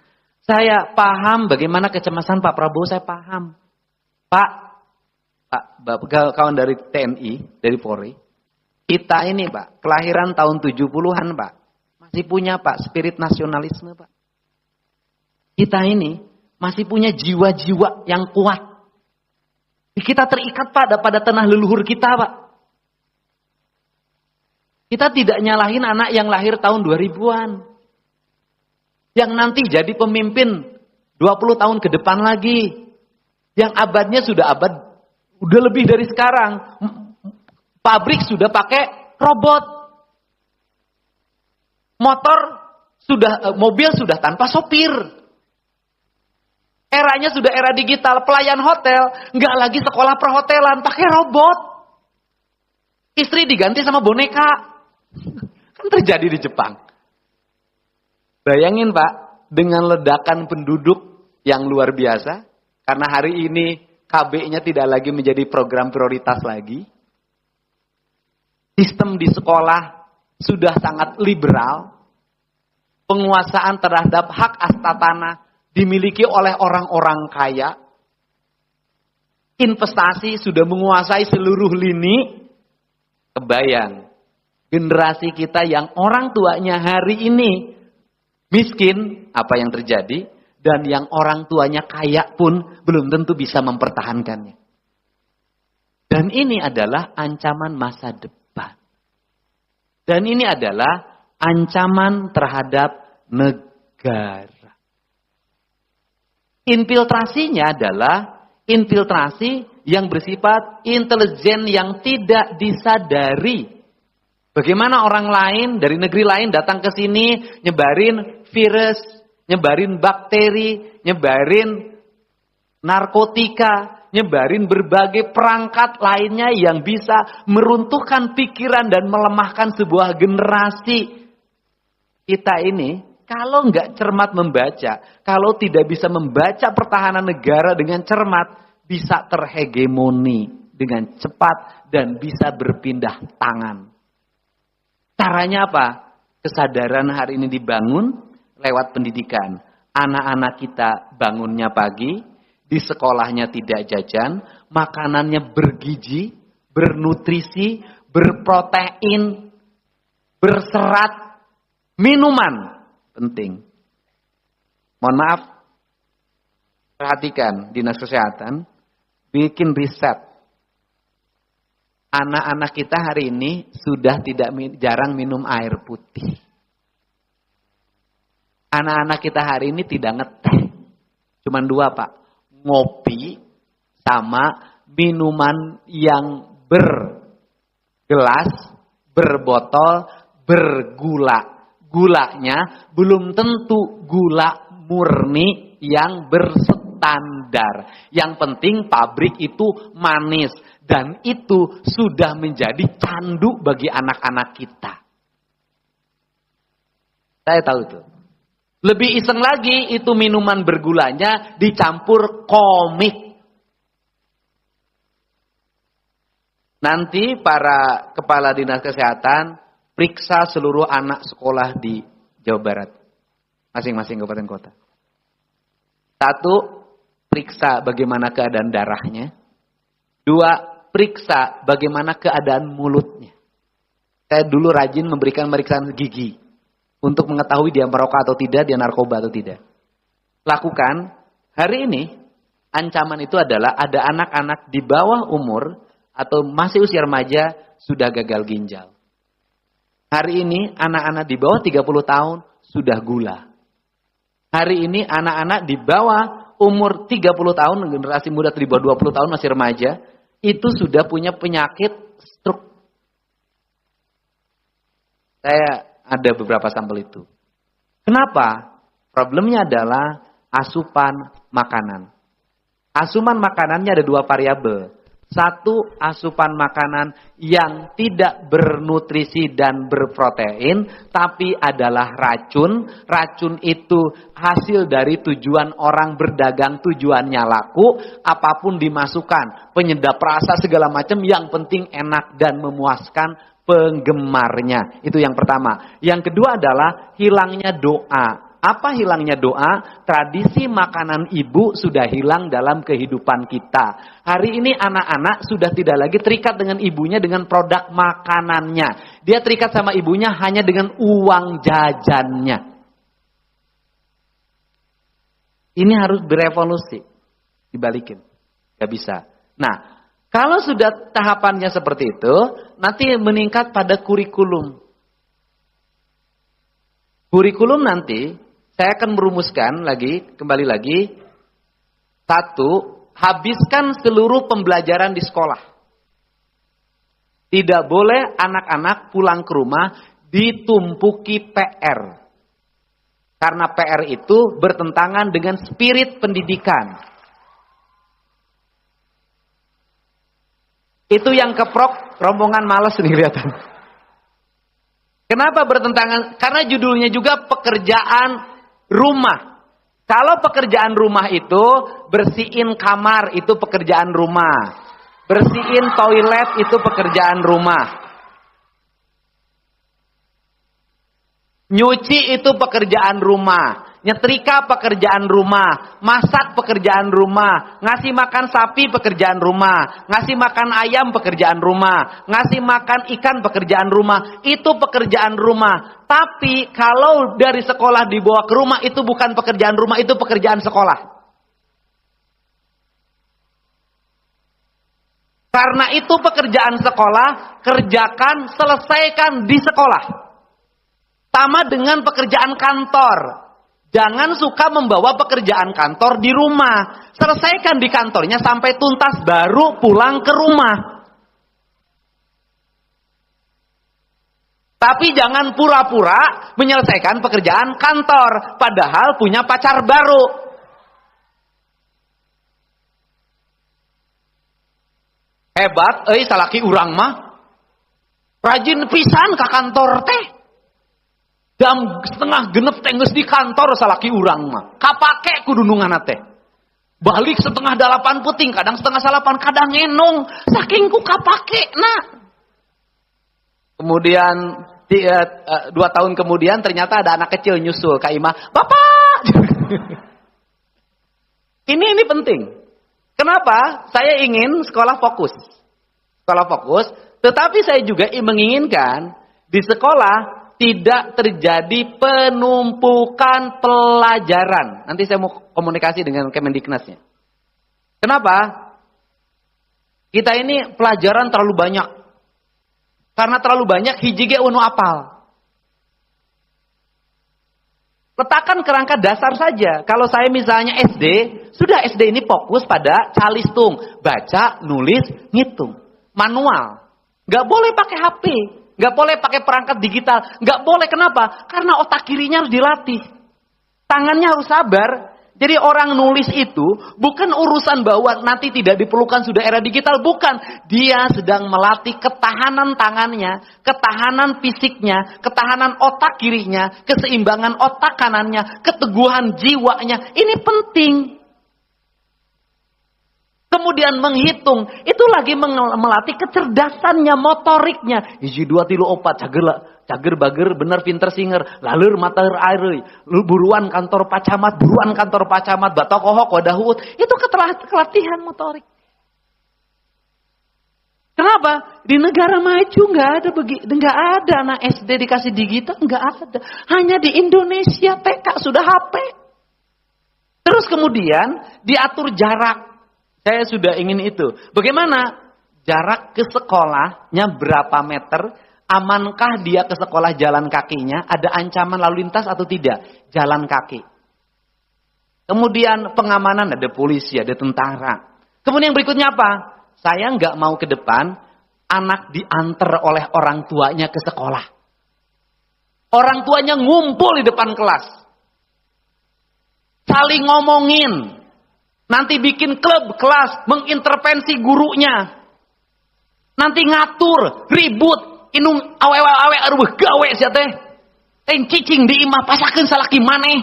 Saya paham bagaimana kecemasan Pak Prabowo, saya paham. Pak, kawan dari TNI, dari Polri, kita ini Pak, kelahiran tahun 70-an Pak, masih punya Pak, spirit nasionalisme Pak. Kita ini masih punya jiwa-jiwa yang kuat. Kita terikat Pak pada tanah leluhur kita Pak. Kita tidak nyalahin anak yang lahir tahun 2000-an. Yang nanti jadi pemimpin 20 tahun ke depan lagi. Yang abadnya sudah lebih dari sekarang. Pabrik sudah pakai robot. Mobil sudah tanpa sopir. Eranya sudah era digital, pelayan hotel, nggak lagi sekolah perhotelan, pakai robot. Istri diganti sama boneka. Kan terjadi di Jepang. Bayangin Pak, dengan ledakan penduduk yang luar biasa, karena hari ini KB-nya tidak lagi menjadi program prioritas lagi. Sistem di sekolah sudah sangat liberal. Penguasaan terhadap hak asta tanah dimiliki oleh orang-orang kaya. Investasi sudah menguasai seluruh lini. Kebayang, generasi kita yang orang tuanya hari ini miskin, apa yang terjadi? Dan yang orang tuanya kaya pun belum tentu bisa mempertahankannya. Dan ini adalah ancaman masa depan. Dan ini adalah ancaman terhadap negara. Infiltrasinya adalah infiltrasi yang bersifat intelijen yang tidak disadari. Bagaimana orang lain dari negeri lain datang ke sini nyebarin virus, nyebarin bakteri, nyebarin narkotika, nyebarin berbagai perangkat lainnya yang bisa meruntuhkan pikiran dan melemahkan sebuah generasi. Kita ini kalau nggak cermat membaca, kalau tidak bisa membaca pertahanan negara dengan cermat, bisa terhegemoni dengan cepat dan bisa berpindah tangan. Caranya apa? Kesadaran hari ini dibangun lewat pendidikan. Anak-anak kita bangunnya pagi, di sekolahnya tidak jajan, makanannya bergizi, bernutrisi, berprotein, berserat, minuman penting. Mohon maaf, perhatikan Dinas Kesehatan bikin riset. Anak-anak kita hari ini sudah jarang minum air putih. Anak-anak kita hari ini tidak ngeteh. Cuman 2 Pak. Ngopi sama minuman yang bergelas, berbotol, bergula. Gulanya belum tentu gula murni yang berstandar. Yang penting pabrik itu manis. Dan itu sudah menjadi candu bagi anak-anak kita. Saya tahu itu. Lebih iseng lagi itu minuman bergulanya dicampur komik. Nanti para kepala dinas kesehatan periksa seluruh anak sekolah di Jawa Barat. Masing-masing kabupaten kota. 1, periksa bagaimana keadaan darahnya. 2, periksa bagaimana keadaan mulutnya. Saya dulu rajin memberikan pemeriksaan gigi. Untuk mengetahui dia merokok atau tidak, dia narkoba atau tidak. Lakukan. Hari ini, ancaman itu adalah ada anak-anak di bawah umur atau masih usia remaja sudah gagal ginjal. Hari ini, anak-anak di bawah 30 tahun sudah gula. Hari ini, anak-anak di bawah umur 30 tahun, generasi muda di bawah 20 tahun masih remaja, itu sudah punya penyakit stroke. Saya ada beberapa sampel itu. Kenapa? Problemnya adalah asupan makanan. Asupan makanannya ada 2 variabel. 1, asupan makanan yang tidak bernutrisi dan berprotein, tapi adalah racun. Racun itu hasil dari tujuan orang berdagang, tujuannya laku. Apapun dimasukkan, penyedap rasa segala macam, yang penting enak dan memuaskan penggemarnya. Itu yang pertama. Yang kedua adalah hilangnya doa. Apa hilangnya doa? Tradisi makanan ibu sudah hilang dalam kehidupan kita. Hari ini anak-anak sudah tidak lagi terikat dengan ibunya dengan produk makanannya. Dia terikat sama ibunya hanya dengan uang jajannya. Ini harus berevolusi. Dibalikin. Gak bisa. Nah, kalau sudah tahapannya seperti itu, nanti meningkat pada kurikulum. Kurikulum nanti, saya akan merumuskan lagi, kembali lagi. 1, habiskan seluruh pembelajaran di sekolah. Tidak boleh anak-anak pulang ke rumah ditumpuki PR. Karena PR itu bertentangan dengan spirit pendidikan. Itu yang keprok, rombongan malas nih kelihatan. Kenapa bertentangan? Karena judulnya juga pekerjaan rumah. Kalau pekerjaan rumah itu, bersihin kamar itu pekerjaan rumah. Bersihin toilet itu pekerjaan rumah. Nyuci itu pekerjaan rumah. Nyetrika pekerjaan rumah, masak pekerjaan rumah, ngasih makan sapi pekerjaan rumah, ngasih makan ayam pekerjaan rumah, ngasih makan ikan pekerjaan rumah, itu pekerjaan rumah. Tapi kalau dari sekolah dibawa ke rumah itu bukan pekerjaan rumah, itu pekerjaan sekolah. Karena itu pekerjaan sekolah, kerjakan, selesaikan di sekolah. Sama dengan pekerjaan kantor. Jangan suka membawa pekerjaan kantor di rumah. Selesaikan di kantornya sampai tuntas, baru pulang ke rumah. Tapi jangan pura-pura menyelesaikan pekerjaan kantor, padahal punya pacar baru. Hebat, salaki urang mah. Rajin pisan ke kantor teh. Jam 6:30 tenggeus di kantor salaki urang mah. Kapake kudu nungana teh. Balik 7:30 puting, kadang 7:30, kadang ngenong. Saking ku kapake nah. Kemudian 2 tahun kemudian ternyata ada anak kecil nyusul ka imah, "Bapak!" Ini penting. Kenapa? Saya ingin sekolah fokus. Sekolah fokus, tetapi saya juga menginginkan di sekolah tidak terjadi penumpukan pelajaran. Nanti saya mau komunikasi dengan Kemendiknasnya. Kenapa? Kita ini pelajaran terlalu banyak. Karena terlalu banyak hiji ge unu apal. Letakkan kerangka dasar saja. Kalau saya misalnya SD, sudah SD ini fokus pada calistung. Baca, nulis, ngitung. Manual. Nggak boleh pakai HP. Nggak boleh pakai perangkat digital. Nggak boleh, kenapa? Karena otak kirinya harus dilatih. Tangannya harus sabar. Jadi orang nulis itu bukan urusan bahwa nanti tidak diperlukan sudah era digital. Bukan. Dia sedang melatih ketahanan tangannya, ketahanan fisiknya, ketahanan otak kirinya, keseimbangan otak kanannya, keteguhan jiwanya. Ini penting. Kemudian menghitung. Itu lagi melatih kecerdasannya, motoriknya. Hiji dua tilu opat, cager bager bener pinter singer laleur matahir air lu buruan kantor pacamat batokohok wadahut itu kelatihan motorik. Kenapa? Di negara maju nggak ada anak SD dikasih digital, nggak ada. Hanya di Indonesia TK sudah HP. Terus kemudian diatur jarak. Saya sudah ingin itu. Bagaimana jarak ke sekolahnya berapa meter? Amankah dia ke sekolah jalan kakinya? Ada ancaman lalu lintas atau tidak? Jalan kaki. Kemudian pengamanan, ada polisi, ada tentara. Kemudian yang berikutnya apa? Saya nggak mau ke depan, anak diantar oleh orang tuanya ke sekolah. Orang tuanya ngumpul di depan kelas. Saling ngomongin. Nanti bikin klub kelas, mengintervensi gurunya. Nanti ngatur, ribut. Inung awe aruh gawe sia teh. Cicing di imah pasakeun salaki maneh.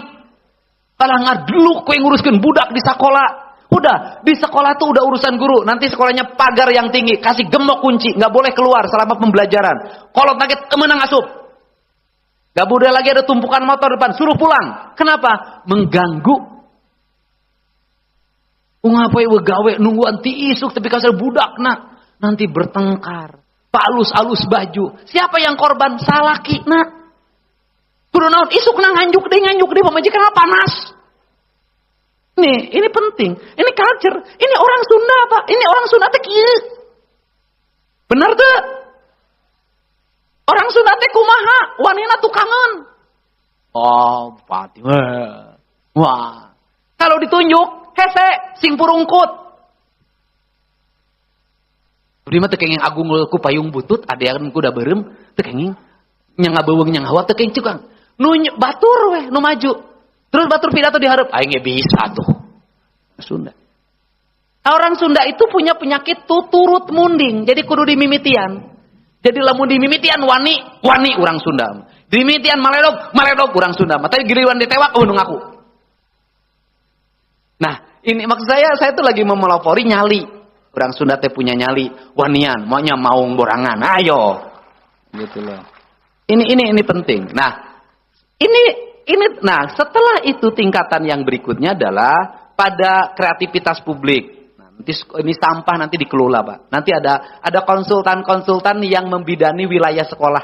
Kalah ngadluk kowe nguruskeun budak di sekolah. Udah, di sekolah tuh udah urusan guru. Nanti sekolahnya pagar yang tinggi, kasih gembok kunci, enggak boleh keluar selama pembelajaran. Kalau kaget menang asup. Enggak boleh lagi ada tumpukan motor depan, suruh pulang. Kenapa? Mengganggu. Ngapain we gawe nunggu anti isuk tapi kasar budak nanti bertengkar. Palus-alus baju. Siapa yang korban? Salaki nak. Kudu naon isuk nang nganjuk deh pemajikan panas. Nih, ini penting. Ini culture. Ini orang Sunda apa? Ini orang Sunda teh kieu. Bener tuh? Orang Sunda teh kumaha? Wanina tukangan. Oh, bupati. Wah. Kalau ditunjuk, hese sing purungkut. Di mah teu kenging agung ku payung butut, adean ku da beureum, teu kenging nya ngabeuweung nya hawa teu kenging cukang. Nu batur weh nu maju. Terus batur pidato di hareup, aing ge bisa tuh. Sunda. Orang Sunda itu punya penyakit tuturut munding, jadi kudu dimimitian. Jadi lamun dimimitian wani urang Sunda. Dimimitian maledog urang Sunda. Matanya giliran ditewak nu ngaku. Nah, ini maksud saya tuh lagi memelopori nyali. Orang Sunda teh punya nyali, wanian, maunya maung borangan, ayo, gitu loh. Ini penting. Nah, nah setelah itu tingkatan yang berikutnya adalah pada kreativitas publik. Nah, nanti ini sampah nanti dikelola, Pak. Nanti ada konsultan yang membidani wilayah sekolah.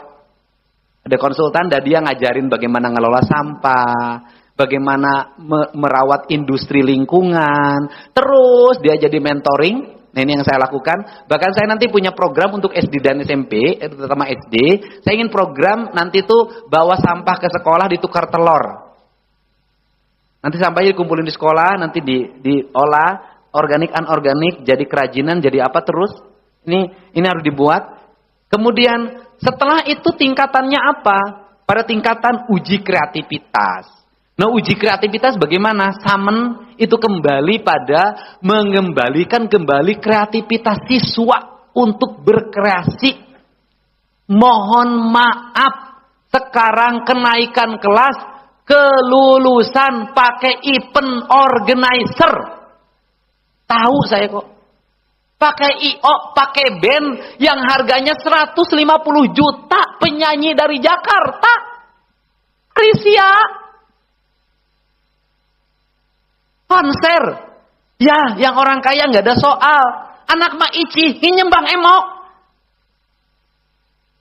Ada konsultan dan dia ngajarin bagaimana ngelola sampah. Bagaimana merawat industri lingkungan. Terus dia jadi mentoring. Nah ini yang saya lakukan. Bahkan saya nanti punya program untuk SD dan SMP, terutama SD. Saya ingin program nanti tuh bawa sampah ke sekolah ditukar telur. Nanti sampahnya dikumpulin di sekolah, nanti diolah organik anorganik jadi kerajinan, jadi apa terus. Ini harus dibuat. Kemudian setelah itu tingkatannya apa? Pada tingkatan uji kreativitas. Nah uji kreativitas bagaimana? Samen itu kembali pada mengembalikan kembali kreativitas siswa untuk berkreasi. Mohon maaf, sekarang kenaikan kelas kelulusan pakai event organizer. Tahu saya kok. Pakai IO, pakai band yang harganya 150 juta, penyanyi dari Jakarta. Risia konser. Ya, yang orang kaya nggak ada soal. Anak mah icih, nyembang emok.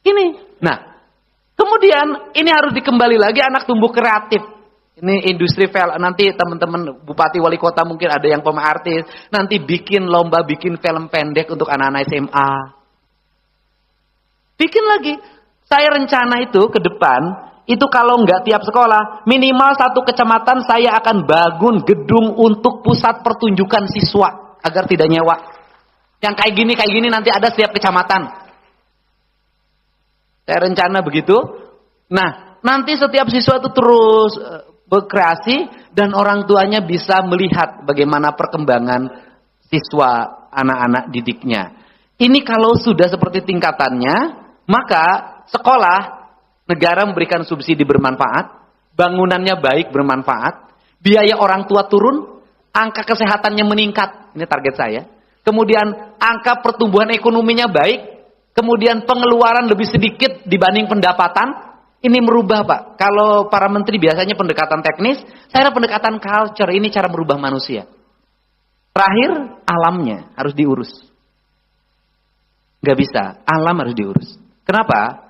Ini. Nah, kemudian ini harus dikembali lagi anak tumbuh kreatif. Ini industri film. Nanti teman-teman bupati wali kota mungkin ada yang pemain artis. Nanti bikin lomba, bikin film pendek untuk anak-anak SMA. Bikin lagi. Saya rencana itu ke depan, itu kalau nggak tiap sekolah, minimal satu kecamatan saya akan bangun gedung untuk pusat pertunjukan siswa agar tidak nyewa. Yang kayak gini nanti ada setiap kecamatan. Saya rencana begitu. Nah, nanti setiap siswa itu terus berkreasi dan orang tuanya bisa melihat bagaimana perkembangan siswa, anak-anak didiknya. Ini kalau sudah seperti tingkatannya, maka sekolah, negara memberikan subsidi bermanfaat, bangunannya baik bermanfaat, biaya orang tua turun, angka kesehatannya meningkat, ini target saya. Kemudian angka pertumbuhan ekonominya baik, kemudian pengeluaran lebih sedikit dibanding pendapatan, ini merubah Pak. Kalau para menteri biasanya pendekatan teknis, saya pendekatan culture, ini cara merubah manusia. Terakhir, alamnya harus diurus. Gak bisa, alam harus diurus. Kenapa?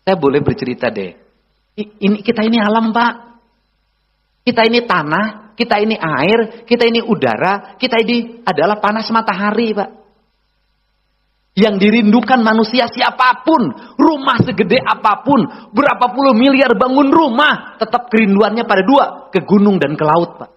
Saya boleh bercerita deh. Kita ini alam Pak. Kita ini tanah, kita ini air, kita ini udara, kita ini adalah panas matahari Pak. Yang dirindukan manusia siapapun, rumah segede apapun, berapa puluh miliar bangun rumah, tetap kerinduannya pada dua, ke gunung dan ke laut Pak.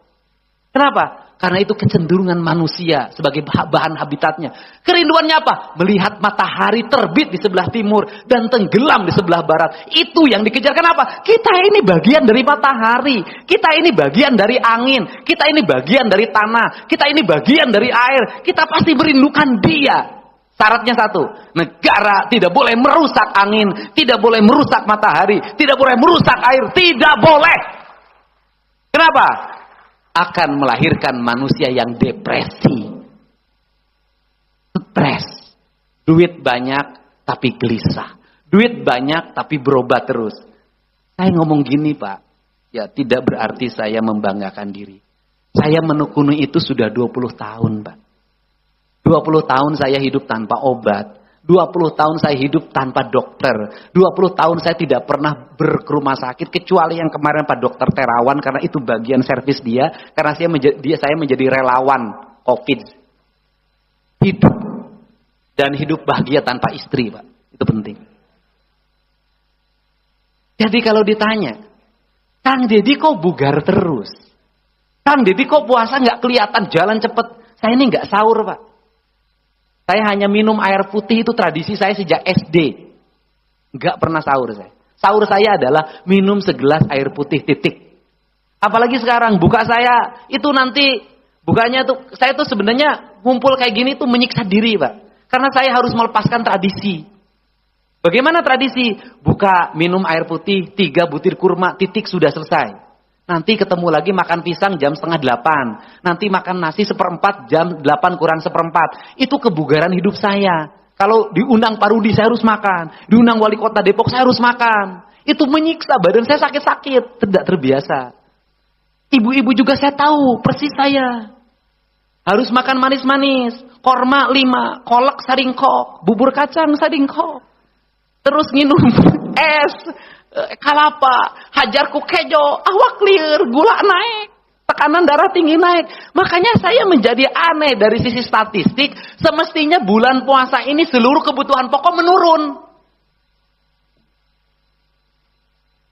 Kenapa? Karena itu kecenderungan manusia sebagai bahan habitatnya. Kerinduannya apa? Melihat matahari terbit di sebelah timur dan tenggelam di sebelah barat. Itu yang dikejar. Kenapa? Kita ini bagian dari matahari. Kita ini bagian dari angin. Kita ini bagian dari tanah. Kita ini bagian dari air. Kita pasti merindukan dia. Syaratnya satu, negara tidak boleh merusak angin, tidak boleh merusak matahari, tidak boleh merusak air, tidak boleh. Kenapa? Akan melahirkan manusia yang depresi, stres, duit banyak tapi gelisah, duit banyak tapi berobat terus. Saya ngomong gini Pak, ya tidak berarti saya membanggakan diri. Saya menekuni itu sudah 20 tahun Pak. 20 tahun saya hidup tanpa obat. 20 tahun saya hidup tanpa dokter. 20 tahun saya tidak pernah ke rumah sakit. Kecuali yang kemarin Pak Dokter Terawan. Karena itu bagian servis dia. Karena saya menjadi relawan COVID. Hidup. Dan hidup bahagia tanpa istri Pak. Itu penting. Jadi kalau ditanya, Kang Deddy kok bugar terus? Kang Deddy kok puasa gak kelihatan jalan cepet? Saya ini gak sahur Pak. Saya hanya minum air putih, itu tradisi saya sejak SD. Enggak pernah sahur saya. Sahur saya adalah minum segelas air putih titik. Apalagi sekarang buka saya itu nanti bukanya tuh saya tuh sebenarnya ngumpul kayak gini tuh menyiksa diri Pak. Karena saya harus melepaskan tradisi. Bagaimana tradisi? Buka minum air putih 3 butir kurma titik sudah selesai. Nanti ketemu lagi makan pisang jam 7:30. Nanti makan nasi 1/4 jam 8 kurang 1/4. Itu kebugaran hidup saya. Kalau diundang Pak Rudi saya harus makan. Diundang Wali Kota Depok saya harus makan. Itu menyiksa, badan saya sakit-sakit. Tidak terbiasa. Ibu-ibu juga saya tahu, persis saya. Harus makan manis-manis. Korma 5, kolak saringkok, bubur kacang saringkok. Terus minum es. Kalapa, hajarku kejo, awak clear, gula naik, tekanan darah tinggi naik. Makanya saya menjadi aneh dari sisi statistik. Semestinya bulan puasa ini seluruh kebutuhan pokok menurun.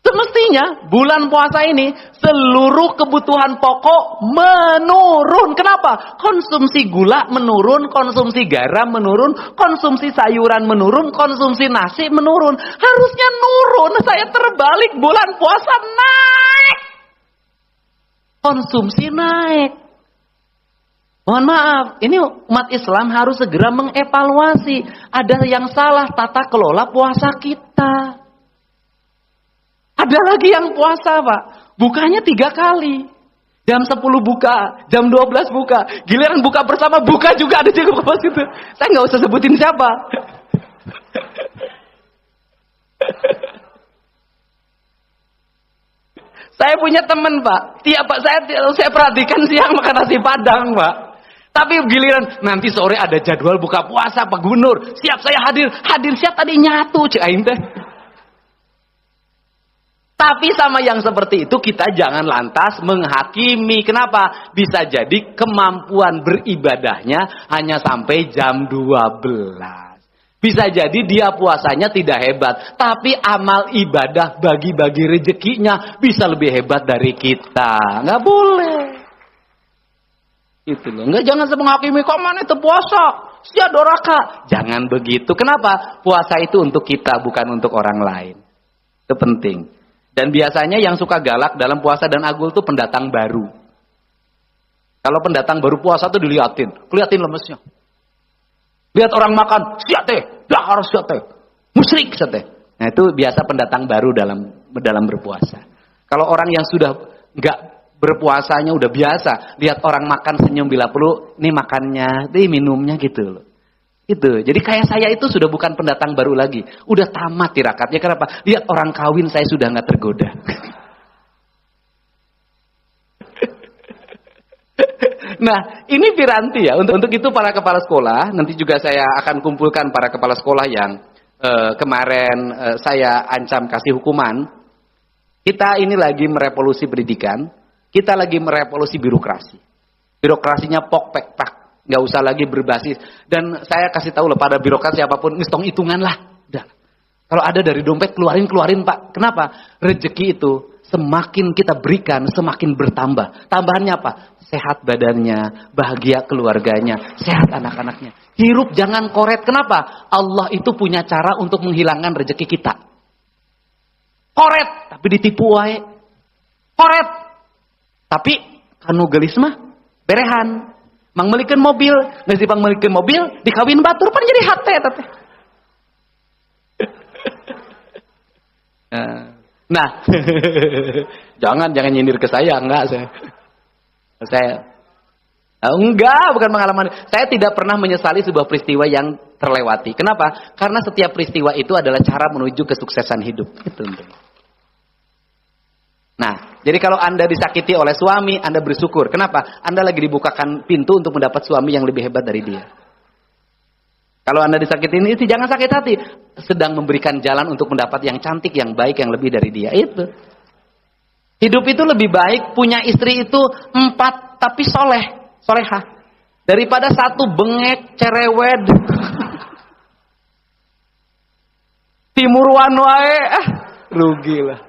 Semestinya bulan puasa ini seluruh kebutuhan pokok menurun. Kenapa? Konsumsi gula menurun, konsumsi garam menurun, konsumsi sayuran menurun, konsumsi nasi menurun. Harusnya nurun. Saya terbalik, bulan puasa naik. Konsumsi naik. Mohon maaf, ini umat Islam harus segera mengevaluasi. Ada yang salah tata kelola puasa kita. Ada lagi yang puasa Pak, bukanya 3 kali. Jam 10 buka, jam 12 buka. Giliran buka bersama, buka juga ada juga pas gitu. Saya nggak usah sebutin siapa. Saya punya teman Pak, saya perhatikan siang makan nasi padang Pak. Tapi giliran nanti sore ada jadwal buka puasa Pak Gubernur. Siap saya hadir siap tadi nyatu cik aing teh. Tapi sama yang seperti itu kita jangan lantas menghakimi. Kenapa? Bisa jadi kemampuan beribadahnya hanya sampai jam 12. Bisa jadi dia puasanya tidak hebat, tapi amal ibadah bagi-bagi rezekinya bisa lebih hebat dari kita. Nggak boleh. Itu loh. Nggak, jangan menghakimi, kok mana itu puasa, sia doraka. Jangan begitu. Kenapa? Puasa itu untuk kita, bukan untuk orang lain. Itu penting. Dan biasanya yang suka galak dalam puasa dan agul itu pendatang baru. Kalau pendatang baru puasa tuh keliatin lemesnya. Lihat orang makan, siap teh, harus siap teh, musyrik siap teh. Nah itu biasa pendatang baru dalam berpuasa. Kalau orang yang sudah nggak berpuasanya udah biasa, lihat orang makan senyum bila perlu, nih makannya, nih minumnya gitu loh. Itu. Jadi kayak saya itu sudah bukan pendatang baru lagi, udah tamat tirakatnya. Kenapa? Lihat orang kawin saya sudah nggak tergoda. Nah, ini piranti ya. Untuk itu para kepala sekolah, nanti juga saya akan kumpulkan para kepala sekolah yang kemarin saya ancam kasih hukuman. Kita ini lagi merevolusi pendidikan, kita lagi merevolusi birokrasi. Birokrasinya pok pek pak, nggak usah lagi berbasis. Dan saya kasih tahu lah pada birokrasi apapun, ngitung hitungan lah. Udah. Kalau ada dari dompet keluarin Pak. Kenapa? Rezeki itu semakin kita berikan, semakin bertambah. Tambahannya apa? Sehat badannya, bahagia keluarganya, sehat anak-anaknya. Hirup jangan koret. Kenapa? Allah itu punya cara untuk menghilangkan rezeki kita. Koret, tapi ditipu wae. Koret, tapi kanu gelis mah berehan. Mang melikeun mobil, geus dipang melikeun mobil, dikawin batur pan jadi hate teh. Nah, jangan nyindir ke saya, enggak enggak, bukan pengalaman. Saya tidak pernah menyesali sebuah peristiwa yang terlewati. Kenapa? Karena setiap peristiwa itu adalah cara menuju kesuksesan hidup. Itu. Nah, jadi kalau Anda disakiti oleh suami, Anda bersyukur. Kenapa? Anda lagi dibukakan pintu untuk mendapat suami yang lebih hebat dari dia. Kalau Anda disakiti ini, jangan sakit hati. Sedang memberikan jalan untuk mendapat yang cantik, yang baik, yang lebih dari dia. Itu. Hidup itu lebih baik punya istri itu 4 tapi solehah. Daripada 1 bengek, cerewet. Timuruan wae, rugi lah.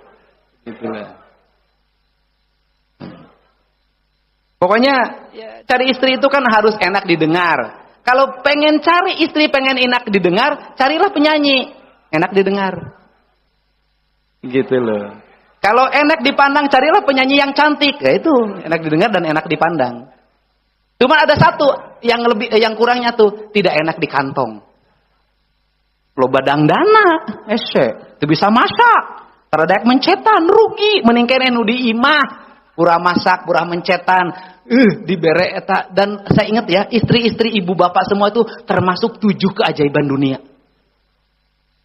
Itulah. Pokoknya cari istri itu kan harus enak didengar. Kalau pengen cari istri, pengen enak didengar, carilah penyanyi. Enak didengar. Gitu loh. Kalau enak dipandang, carilah penyanyi yang cantik. Ya itu, enak didengar dan enak dipandang. Cuma ada 1 yang kurangnya tuh, tidak enak di kantong. Loba dangdana, itu bisa masak. Taradak mencetan, rugi. Meningkene nu di imah. Pura masak, pura mencetan. Dibere eta. Dan saya ingat ya, istri-istri ibu bapak semua itu termasuk 7 keajaiban dunia.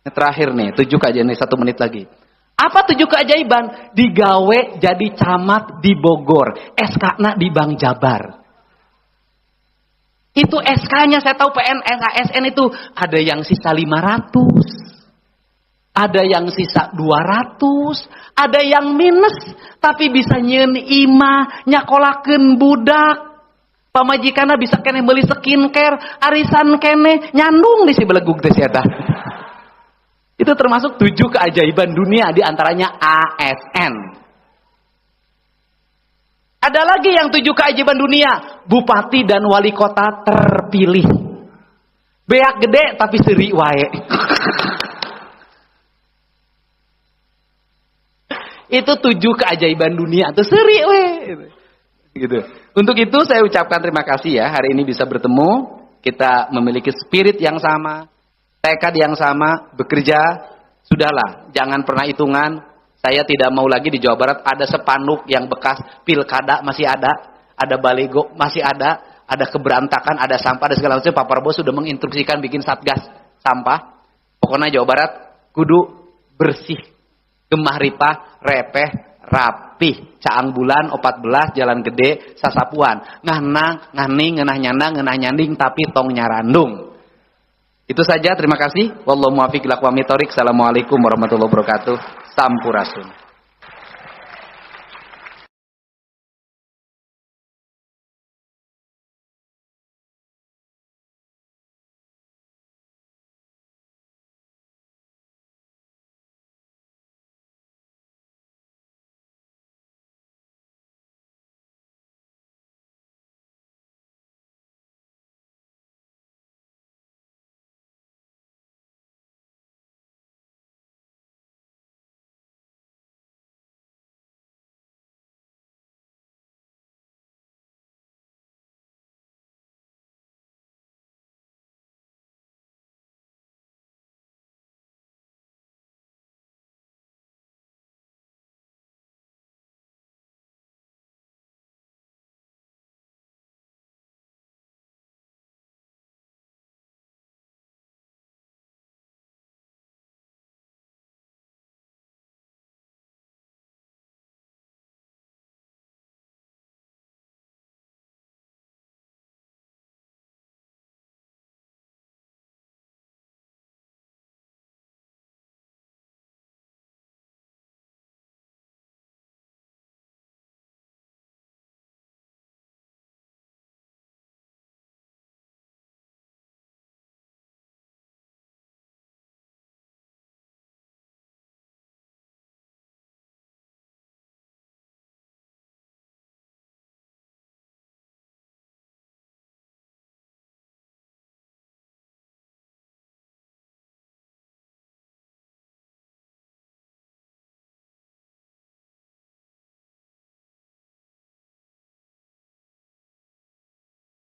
Yang terakhir nih, 7 keajaiban, 1 menit lagi. Apa 7 keajaiban? Digawe jadi camat di Bogor. SK-na di Bank Jabar. Itu SK-nya saya tahu PNS, ASN itu ada yang sisa 500. Ada yang sisa 200. Ada yang minus. Tapi bisa nyeun imah, nyakolakeun budak. Pamajikanna bisa kene beli skincare, arisan kene nyandung di si belegug teh sia tah. Itu termasuk 7 keajaiban dunia, di antaranya ASN. Ada lagi yang 7 keajaiban dunia, bupati dan wali kota terpilih. Beak gede tapi seri wae. Itu 7 keajaiban dunia, tuh seri we. Gitu. Untuk itu saya ucapkan terima kasih ya, hari ini bisa bertemu, kita memiliki spirit yang sama. Tekad yang sama, bekerja, sudahlah, jangan pernah hitungan. Saya tidak mau lagi di Jawa Barat ada spanduk yang bekas pilkada masih ada baligo masih ada keberantakan, ada sampah, ada segala macam. Pak Prabowo sudah menginstruksikan bikin satgas sampah. Pokoknya Jawa Barat kudu bersih, gemah ripah, repeh, rapih. Caang bulan 14 Jalan Gede Sasapuan. Ngahna, ngahning, ngenah nyandang, ngenah nyanding tapi tong nyarandung. Itu saja, terima kasih. Wallahu muwaffiq ila aqwamit thoriq. Assalamualaikum warahmatullahi wabarakatuh. Sampurasun.